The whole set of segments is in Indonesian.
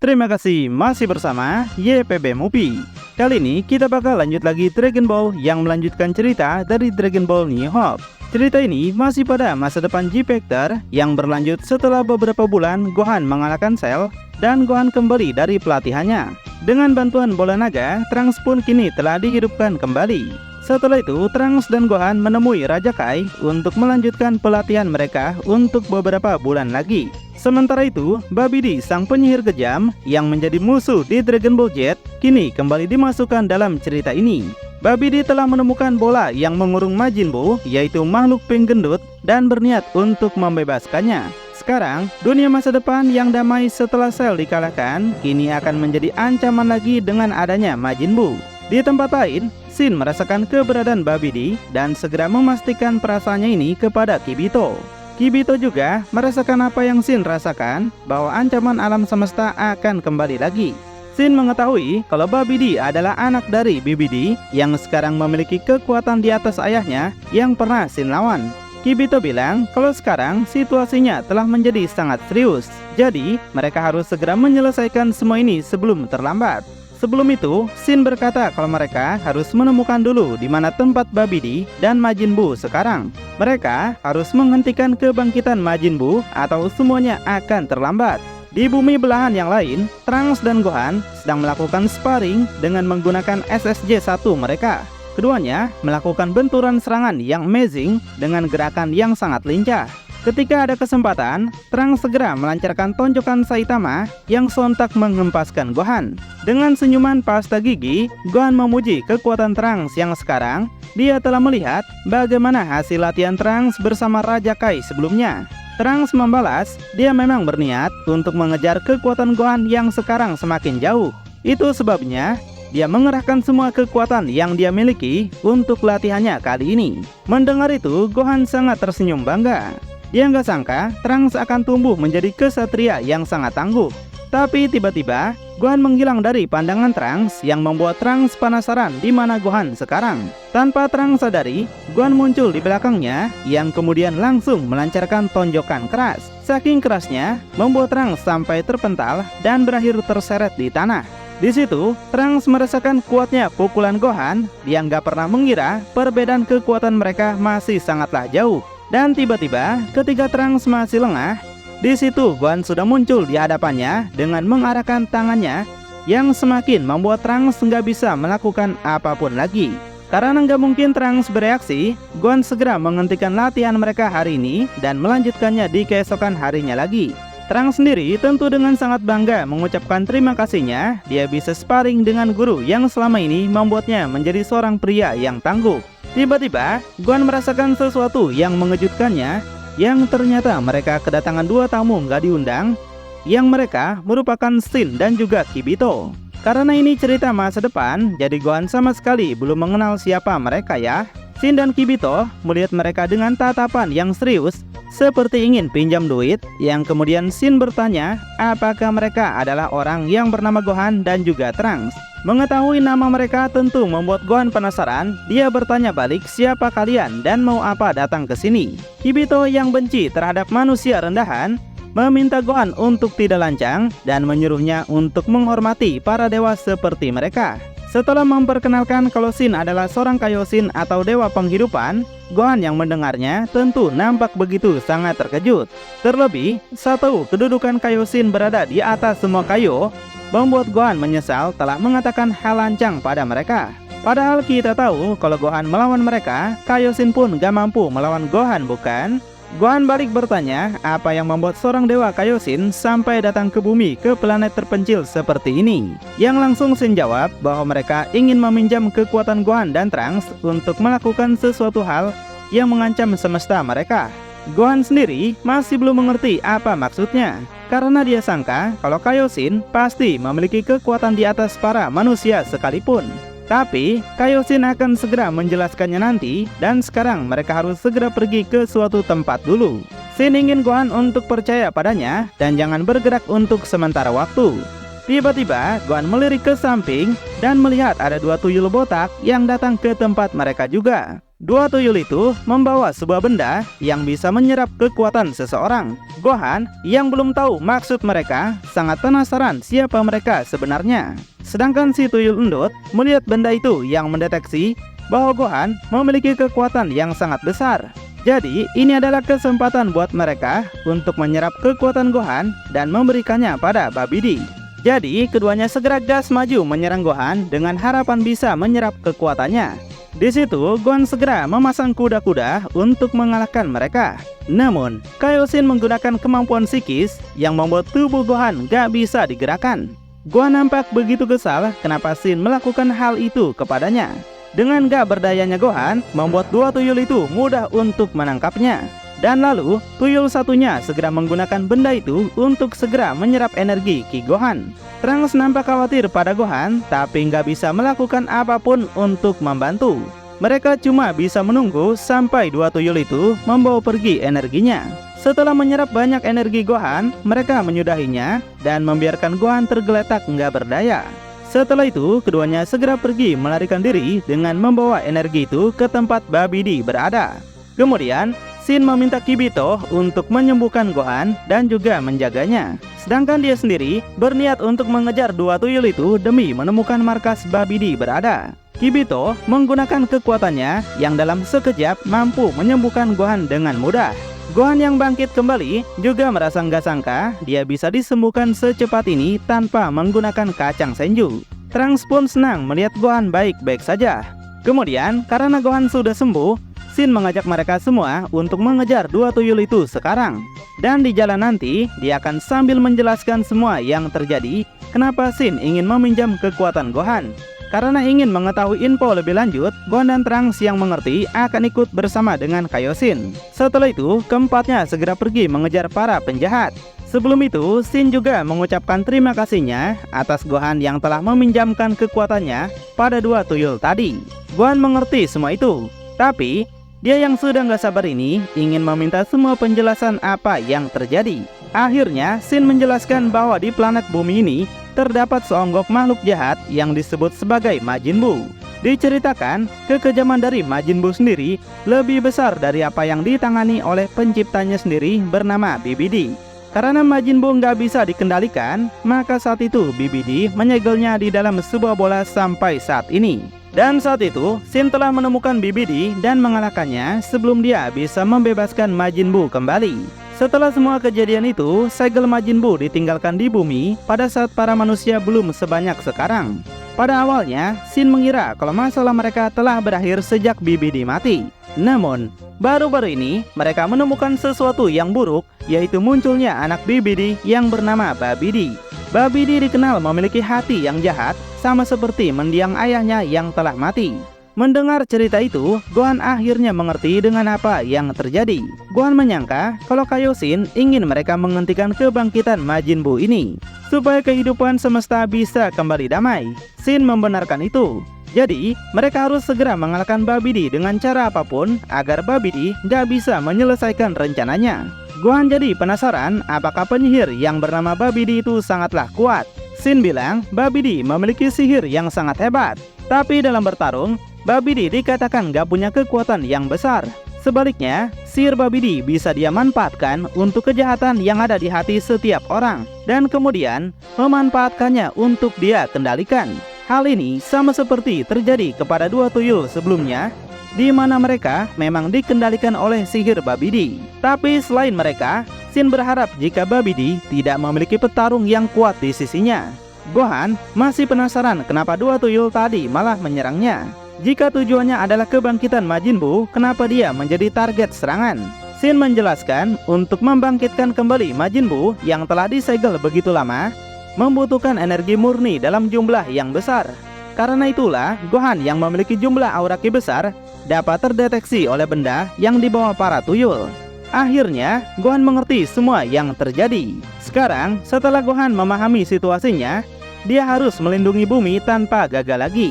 Terima kasih masih bersama YPB Movie. Kali ini kita bakal lanjut lagi Dragon Ball yang melanjutkan cerita dari Dragon Ball New Hope. Cerita ini masih pada masa depan G-Factor yang berlanjut setelah beberapa bulan Gohan mengalahkan Cell dan Gohan kembali dari pelatihannya. Dengan bantuan bola naga, Trunks pun kini telah dihidupkan kembali. Setelah itu, Trunks dan Gohan menemui Raja Kai untuk melanjutkan pelatihan mereka untuk beberapa bulan lagi. Sementara itu, Babidi, sang penyihir kejam yang menjadi musuh di Dragon Ball Z, kini kembali dimasukkan dalam cerita ini. Babidi telah menemukan bola yang mengurung Majin Buu, yaitu makhluk pink gendut, dan berniat untuk membebaskannya. Sekarang, dunia masa depan yang damai setelah Cell dikalahkan, kini akan menjadi ancaman lagi dengan adanya Majin Buu. Di tempat lain, Shin merasakan keberadaan Babidi dan segera memastikan perasaannya ini kepada Kibito. Kibito juga merasakan apa yang Shin rasakan, bahwa ancaman alam semesta akan kembali lagi. Shin mengetahui kalau Babidi adalah anak dari Bibidi yang sekarang memiliki kekuatan di atas ayahnya yang pernah Shin lawan. Kibito bilang kalau sekarang situasinya telah menjadi sangat serius, jadi mereka harus segera menyelesaikan semua ini sebelum terlambat. Sebelum itu, Shin berkata kalau mereka harus menemukan dulu di mana tempat Babidi dan Majin Buu sekarang. Mereka harus menghentikan kebangkitan Majin Buu atau semuanya akan terlambat. Di bumi belahan yang lain, Trunks dan Gohan sedang melakukan sparring dengan menggunakan SSJ-1 mereka. Keduanya melakukan benturan serangan yang amazing dengan gerakan yang sangat lincah. Ketika ada kesempatan, Trunks segera melancarkan tonjokan Saitama yang sontak menghempaskan Gohan. Dengan senyuman pasta gigi, Gohan memuji kekuatan Trunks yang sekarang dia telah melihat bagaimana hasil latihan Trunks bersama Raja Kai sebelumnya. Trunks membalas, dia memang berniat untuk mengejar kekuatan Gohan yang sekarang semakin jauh. Itu sebabnya dia mengerahkan semua kekuatan yang dia miliki untuk latihannya kali ini. Mendengar itu, Gohan sangat tersenyum bangga. Dia nggak sangka Trunks akan tumbuh menjadi kesatria yang sangat tangguh. Tapi tiba-tiba Gohan menghilang dari pandangan Trunks yang membuat Trunks penasaran di mana Gohan sekarang. Tanpa Trunks sadari, Gohan muncul di belakangnya yang kemudian langsung melancarkan tonjokan keras. Saking kerasnya membuat Trunks sampai terpental dan berakhir terseret di tanah. Di situ, Trunks merasakan kuatnya pukulan Gohan. Dia nggak pernah mengira perbedaan kekuatan mereka masih sangatlah jauh. Dan tiba-tiba, ketika Trunks masih lengah, di situ Gohan sudah muncul di hadapannya dengan mengarahkan tangannya yang semakin membuat Trunks nggak bisa melakukan apapun lagi. Karena nggak mungkin Trunks bereaksi, Gohan segera menghentikan latihan mereka hari ini dan melanjutkannya di keesokan harinya lagi. Trunks sendiri tentu dengan sangat bangga mengucapkan terima kasihnya dia bisa sparring dengan guru yang selama ini membuatnya menjadi seorang pria yang tangguh. Tiba-tiba, Gohan merasakan sesuatu yang mengejutkannya, yang ternyata mereka kedatangan dua tamu nggak diundang, yang mereka merupakan Shin dan juga Kibito. Karena ini cerita masa depan, jadi Gohan sama sekali belum mengenal siapa mereka ya. Shin dan Kibito melihat mereka dengan tatapan yang serius, seperti ingin pinjam duit, yang kemudian Shin bertanya apakah mereka adalah orang yang bernama Gohan dan juga Trunks. Mengetahui nama mereka tentu membuat Gohan penasaran. Dia bertanya balik siapa kalian dan mau apa datang ke sini. Kibito yang benci terhadap manusia rendahan meminta Gohan untuk tidak lancang dan menyuruhnya untuk menghormati para dewa seperti mereka. Setelah memperkenalkan kalau Shin adalah seorang Kaioshin atau dewa penghidupan, Gohan yang mendengarnya tentu nampak begitu sangat terkejut. Terlebih, saat tahu kedudukan Kaioshin berada di atas semua Kaio, membuat Gohan menyesal telah mengatakan hal lancang pada mereka. Padahal kita tahu kalau Gohan melawan mereka, Kaioshin pun gak mampu melawan Gohan, bukan? Gohan balik bertanya apa yang membuat seorang dewa Kaioshin sampai datang ke bumi ke planet terpencil seperti ini. Yang langsung Shin jawab bahwa mereka ingin meminjam kekuatan Gohan dan Trunks untuk melakukan sesuatu hal yang mengancam semesta mereka. Gohan sendiri masih belum mengerti apa maksudnya, karena dia sangka kalau Kaioshin pasti memiliki kekuatan di atas para manusia sekalipun. Tapi Kaioshin akan segera menjelaskannya nanti, dan sekarang mereka harus segera pergi ke suatu tempat dulu. Shin ingin Gohan untuk percaya padanya dan jangan bergerak untuk sementara waktu. Tiba-tiba Gohan melirik ke samping dan melihat ada dua tuyul botak yang datang ke tempat mereka juga. Dua tuyul itu membawa sebuah benda yang bisa menyerap kekuatan seseorang. Gohan yang belum tahu maksud mereka sangat penasaran siapa mereka sebenarnya. Sedangkan si tuyul endut melihat benda itu yang mendeteksi bahwa Gohan memiliki kekuatan yang sangat besar. Jadi ini adalah kesempatan buat mereka untuk menyerap kekuatan Gohan dan memberikannya pada Babidi. Jadi keduanya segera gas maju menyerang Gohan dengan harapan bisa menyerap kekuatannya. Di situ Gohan segera memasang kuda-kuda untuk mengalahkan mereka. Namun Kaioshin menggunakan kemampuan psikis yang membuat tubuh Gohan gak bisa digerakkan. Gohan nampak begitu kesal kenapa Shin melakukan hal itu kepadanya. Dengan gak berdayanya Gohan membuat dua tuyul itu mudah untuk menangkapnya. Dan lalu tuyul satunya segera menggunakan benda itu untuk segera menyerap energi Ki Gohan. Trunks nampak khawatir pada Gohan tapi nggak bisa melakukan apapun untuk membantu. Mereka cuma bisa menunggu sampai dua tuyul itu membawa pergi energinya. Setelah menyerap banyak energi Gohan, mereka menyudahinya dan membiarkan Gohan tergeletak nggak berdaya. Setelah itu, keduanya segera pergi melarikan diri dengan membawa energi itu ke tempat Babidi berada. Kemudian, Shin meminta Kibito untuk menyembuhkan Gohan dan juga menjaganya. Sedangkan dia sendiri berniat untuk mengejar dua tuyul itu demi menemukan markas Babidi berada. Kibito menggunakan kekuatannya yang dalam sekejap mampu menyembuhkan Gohan dengan mudah. Gohan yang bangkit kembali juga merasa nggak sangka dia bisa disembuhkan secepat ini tanpa menggunakan kacang senju. Trunks pun senang melihat Gohan baik-baik saja. Kemudian karena Gohan sudah sembuh, Shin mengajak mereka semua untuk mengejar dua tuyul itu sekarang. Dan di jalan nanti, dia akan sambil menjelaskan semua yang terjadi kenapa Shin ingin meminjam kekuatan Gohan. Karena ingin mengetahui info lebih lanjut, Gohan dan Trunks yang mengerti akan ikut bersama dengan Kaioshin. Setelah itu, keempatnya segera pergi mengejar para penjahat. Sebelum itu, Shin juga mengucapkan terima kasihnya atas Gohan yang telah meminjamkan kekuatannya pada dua tuyul tadi. Gohan mengerti semua itu, tapi dia yang sudah nggak sabar ini ingin meminta semua penjelasan apa yang terjadi. Akhirnya, Shin menjelaskan bahwa di planet bumi ini terdapat seonggok makhluk jahat yang disebut sebagai Majin Buu. Diceritakan, kekejaman dari Majin Buu sendiri lebih besar dari apa yang ditangani oleh penciptanya sendiri bernama Babidi. Karena Majin Buu nggak bisa dikendalikan, maka saat itu Babidi menyegelnya di dalam sebuah bola sampai saat ini. Dan saat itu, Shin telah menemukan Babidi dan mengalahkannya sebelum dia bisa membebaskan Majin Buu kembali. Setelah semua kejadian itu, segel Majin Buu ditinggalkan di bumi pada saat para manusia belum sebanyak sekarang. Pada awalnya, Shin mengira kalau masalah mereka telah berakhir sejak Babidi mati. Namun, baru-baru ini mereka menemukan sesuatu yang buruk, yaitu munculnya anak Babidi yang bernama Babidi. Babidi dikenal memiliki hati yang jahat, sama seperti mendiang ayahnya yang telah mati. Mendengar cerita itu, Gohan akhirnya mengerti dengan apa yang terjadi. Gohan menyangka kalau Kaioshin ingin mereka menghentikan kebangkitan Majin Buu ini, supaya kehidupan semesta bisa kembali damai. Shin membenarkan itu. Jadi, mereka harus segera mengalahkan Babidi dengan cara apapun agar Babidi nggak bisa menyelesaikan rencananya. Gohan jadi penasaran apakah penyihir yang bernama Babidi itu sangatlah kuat. Shin bilang Babidi memiliki sihir yang sangat hebat. Tapi dalam bertarung, Babidi dikatakan gak punya kekuatan yang besar. Sebaliknya, sihir Babidi bisa dia manfaatkan untuk kejahatan yang ada di hati setiap orang, dan kemudian memanfaatkannya untuk dia kendalikan. Hal ini sama seperti terjadi kepada dua tuyul sebelumnya, di mana mereka memang dikendalikan oleh sihir Babidi. Tapi selain mereka, Shin berharap jika Babidi tidak memiliki petarung yang kuat di sisinya. Gohan masih penasaran kenapa dua tuyul tadi malah menyerangnya. Jika tujuannya adalah kebangkitan Majin Buu, kenapa dia menjadi target serangan? Shin menjelaskan untuk membangkitkan kembali Majin Buu yang telah disegel begitu lama, membutuhkan energi murni dalam jumlah yang besar. Karena itulah, Gohan yang memiliki jumlah aura ki besar dapat terdeteksi oleh benda yang dibawa para tuyul. Akhirnya, Gohan mengerti semua yang terjadi. Sekarang, setelah Gohan memahami situasinya, dia harus melindungi bumi tanpa gagal lagi.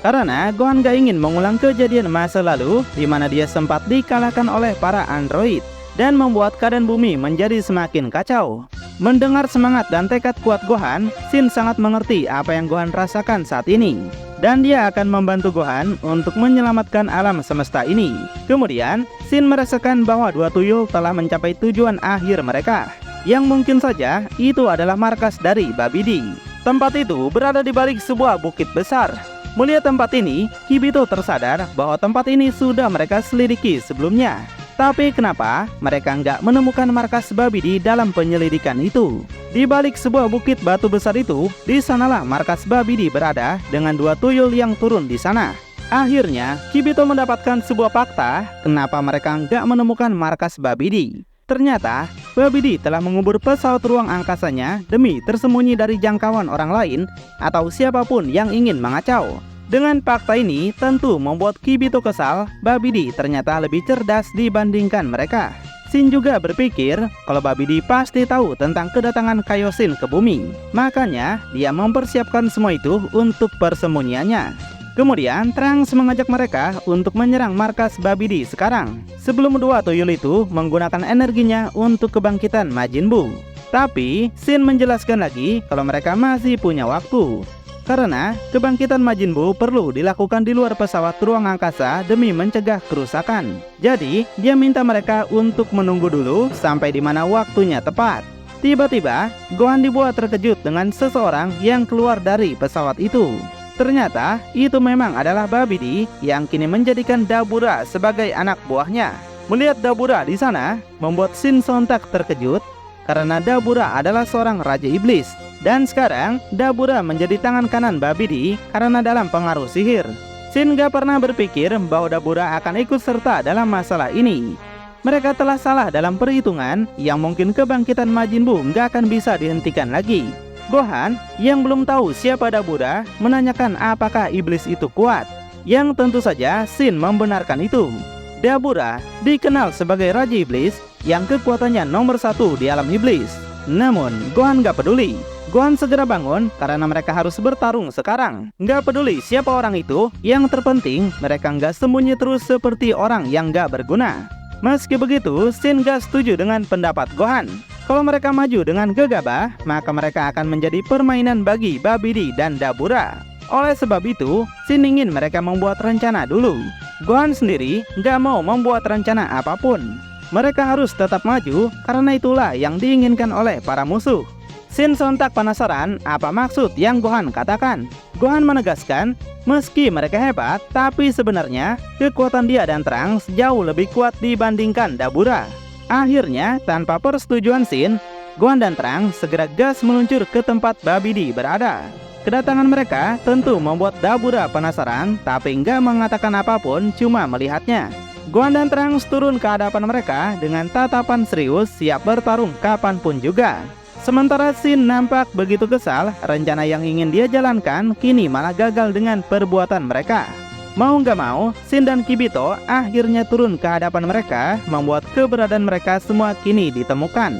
Karena Gohan gak ingin mengulang kejadian masa lalu di mana dia sempat dikalahkan oleh para android dan membuat keadaan bumi menjadi semakin kacau. Mendengar semangat dan tekad kuat Gohan, Shin sangat mengerti apa yang Gohan rasakan saat ini. dan dia akan membantu Gohan untuk menyelamatkan alam semesta ini. Kemudian, Shin merasakan bahwa dua tuyul telah mencapai tujuan akhir mereka, yang mungkin saja itu adalah markas dari Babidi. Tempat itu berada di balik sebuah bukit besar. Melihat tempat ini, Kibito tersadar bahwa tempat ini sudah mereka selidiki sebelumnya. Tapi kenapa mereka nggak menemukan markas Babidi dalam penyelidikan itu? Di balik sebuah bukit batu besar itu, di sanalah markas Babidi berada dengan dua tuyul yang turun di sana. Akhirnya, Kibito mendapatkan sebuah fakta kenapa mereka nggak menemukan markas Babidi. Ternyata, Babidi telah mengubur pesawat ruang angkasanya demi tersembunyi dari jangkauan orang lain atau siapapun yang ingin mengacau. Dengan fakta ini tentu membuat Kibito kesal. Babidi ternyata lebih cerdas dibandingkan mereka. Shin juga berpikir kalau Babidi pasti tahu tentang kedatangan Kaioshin ke bumi. Makanya dia mempersiapkan semua itu untuk persembunyiannya. Kemudian Trunks mengajak mereka untuk menyerang markas Babidi sekarang, sebelum dua tuyul itu menggunakan energinya untuk kebangkitan Majin Buu. Tapi Shin menjelaskan lagi kalau mereka masih punya waktu, karena kebangkitan Majin Buu perlu dilakukan di luar pesawat ruang angkasa demi mencegah kerusakan. Jadi dia minta mereka untuk menunggu dulu sampai di mana waktunya tepat. Tiba-tiba Gohan dibuat terkejut dengan seseorang yang keluar dari pesawat itu. Ternyata itu memang adalah Babidi yang kini menjadikan Dabura sebagai anak buahnya. Melihat Dabura di sana membuat Shin sontak terkejut, karena Dabura adalah seorang raja iblis. Dan sekarang Dabura menjadi tangan kanan Babidi karena dalam pengaruh sihir. Shin gak pernah berpikir bahwa Dabura akan ikut serta dalam masalah ini. Mereka telah salah dalam perhitungan yang mungkin kebangkitan Majin Buu gak akan bisa dihentikan lagi. Gohan yang belum tahu siapa Dabura menanyakan apakah iblis itu kuat, yang tentu saja Shin membenarkan itu. Dabura dikenal sebagai raja iblis yang kekuatannya nomor 1 di alam iblis. Namun Gohan gak peduli. Gohan segera bangun karena mereka harus bertarung sekarang. Gak peduli siapa orang itu, yang terpenting mereka gak sembunyi terus seperti orang yang gak berguna. Meski begitu, Shin gak setuju dengan pendapat Gohan. Kalau mereka maju dengan gegabah, maka mereka akan menjadi permainan bagi Babidi dan Dabura. Oleh sebab itu, Shin ingin mereka membuat rencana dulu. Gohan sendiri gak mau membuat rencana apapun. Mereka harus tetap maju karena itulah yang diinginkan oleh para musuh. Shin sontak penasaran apa maksud yang Gohan katakan. Gohan menegaskan, meski mereka hebat, tapi sebenarnya kekuatan dia dan Trunks jauh lebih kuat dibandingkan Dabura. Akhirnya, tanpa persetujuan Shin, Gohan dan Trunks segera gas meluncur ke tempat Babidi berada. Kedatangan mereka tentu membuat Dabura penasaran, tapi nggak mengatakan apapun, cuma melihatnya. Gohan dan Trunks turun ke hadapan mereka dengan tatapan serius, siap bertarung kapanpun juga. Sementara Shin nampak begitu kesal, rencana yang ingin dia jalankan kini malah gagal dengan perbuatan mereka. Mau nggak mau, Shin dan Kibito akhirnya turun ke hadapan mereka, membuat keberadaan mereka semua kini ditemukan.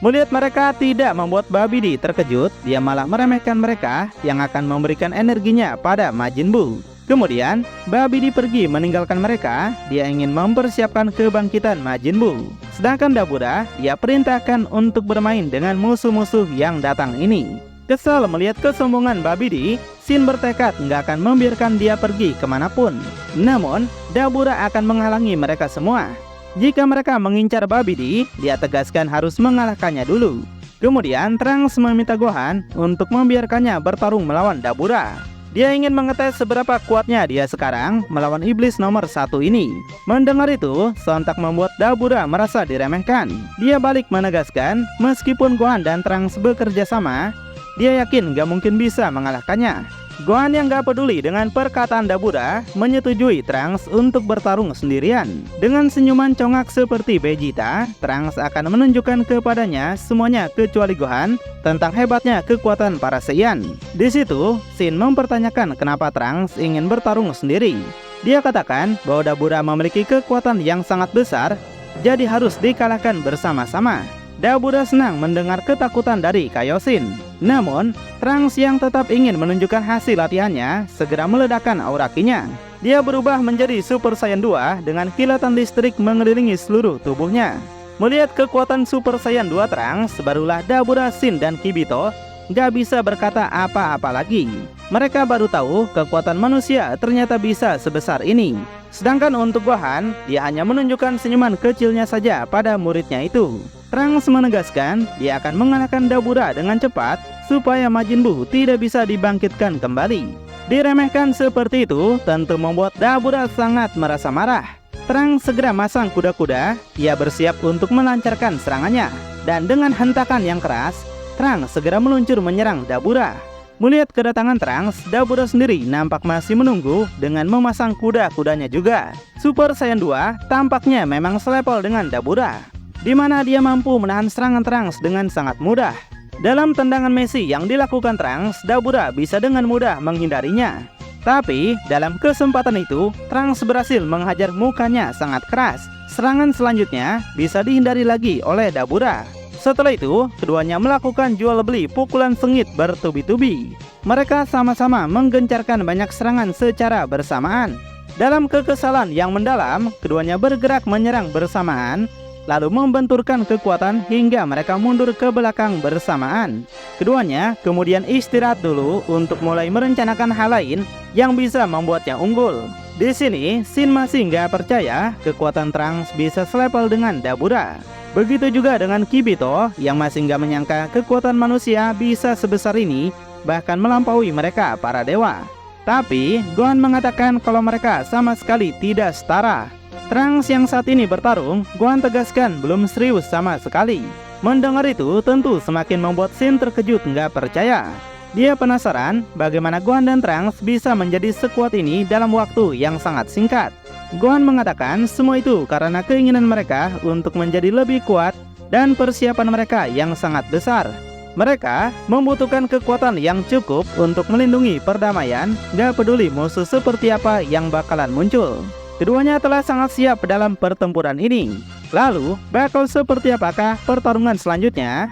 Melihat mereka tidak membuat Babidi terkejut, dia malah meremehkan mereka yang akan memberikan energinya pada Majin Buu. Kemudian, Babidi pergi meninggalkan mereka, dia ingin mempersiapkan kebangkitan Majin Buu. Sedangkan Dabura, dia perintahkan untuk bermain dengan musuh-musuh yang datang ini. Kesal melihat kesombongan Babidi, Shin bertekad nggak akan membiarkan dia pergi kemanapun. Namun, Dabura akan menghalangi mereka semua. Jika mereka mengincar Babidi, dia tegaskan harus mengalahkannya dulu. Kemudian, Trunks meminta Gohan untuk membiarkannya bertarung melawan Dabura. Dia ingin mengetes seberapa kuatnya dia sekarang melawan iblis nomor 1 ini. Mendengar itu, sontak membuat Dabura merasa diremehkan. Dia balik menegaskan, meskipun Gohan dan Trunks bekerja sama, dia yakin gak mungkin bisa mengalahkannya. Gohan yang gak peduli dengan perkataan Dabura menyetujui Trunks untuk bertarung sendirian. Dengan senyuman congak seperti Vegeta, Trunks akan menunjukkan kepadanya semuanya kecuali Gohan tentang hebatnya kekuatan para Saiyan. Di situ, Shin mempertanyakan kenapa Trunks ingin bertarung sendiri. Dia katakan bahwa Dabura memiliki kekuatan yang sangat besar, jadi harus dikalahkan bersama-sama. Dabura senang mendengar ketakutan dari Kaioshin. Namun, Trunks yang tetap ingin menunjukkan hasil latihannya segera meledakkan aura ki-nya. Dia berubah menjadi Super Saiyan 2 dengan kilatan listrik mengelilingi seluruh tubuhnya. Melihat kekuatan Super Saiyan 2 Trunks, barulah Dabura, Shin, dan Kibito gak bisa berkata apa-apa lagi. Mereka baru tahu kekuatan manusia ternyata bisa sebesar ini. Sedangkan untuk Gohan, dia hanya menunjukkan senyuman kecilnya saja pada muridnya itu. Trunks menegaskan dia akan mengalahkan Dabura dengan cepat supaya Majin Buu tidak bisa dibangkitkan kembali. Diremehkan seperti itu tentu membuat Dabura sangat merasa marah. Trunks segera masang kuda-kuda, ia bersiap untuk melancarkan serangannya. Dan dengan hentakan yang keras, Trunks segera meluncur menyerang Dabura. Melihat kedatangan Trunks, Dabura sendiri nampak masih menunggu dengan memasang kuda-kudanya juga. Super Saiyan 2 tampaknya memang selevel dengan Dabura, di mana dia mampu menahan serangan Trunks dengan sangat mudah. Dalam tendangan Messi yang dilakukan Trunks, Dabura bisa dengan mudah menghindarinya. Tapi dalam kesempatan itu, Trunks berhasil menghajar mukanya sangat keras. Serangan selanjutnya bisa dihindari lagi oleh Dabura. Setelah itu, keduanya melakukan jual beli pukulan sengit bertubi-tubi. Mereka sama-sama menggencarkan banyak serangan secara bersamaan. Dalam kekesalan yang mendalam, keduanya bergerak menyerang bersamaan, lalu membenturkan kekuatan hingga mereka mundur ke belakang bersamaan. Keduanya kemudian istirahat dulu untuk mulai merencanakan hal lain yang bisa membuatnya unggul. Di sini, Shin masih nggak percaya kekuatan Trunks bisa selevel dengan Dabura. Begitu juga dengan Kibito yang masih nggak menyangka kekuatan manusia bisa sebesar ini, bahkan melampaui mereka para dewa. Tapi Gohan mengatakan kalau mereka sama sekali tidak setara. Trunks yang saat ini bertarung, Gohan tegaskan belum serius sama sekali. Mendengar itu tentu semakin membuat Shin terkejut nggak percaya. Dia penasaran bagaimana Gohan dan Trunks bisa menjadi sekuat ini dalam waktu yang sangat singkat. Gohan mengatakan semua itu karena keinginan mereka untuk menjadi lebih kuat dan persiapan mereka yang sangat besar. Mereka membutuhkan kekuatan yang cukup untuk melindungi perdamaian, gak peduli musuh seperti apa yang bakalan muncul. Keduanya telah sangat siap dalam pertempuran ini. Lalu, bakal seperti apakah pertarungan selanjutnya?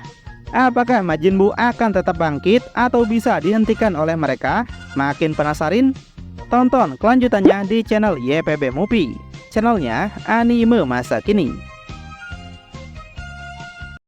Apakah Majin Buu akan tetap bangkit atau bisa dihentikan oleh mereka? Makin penasaran? Tonton kelanjutannya di channel YPB Movie, channelnya anime masa kini.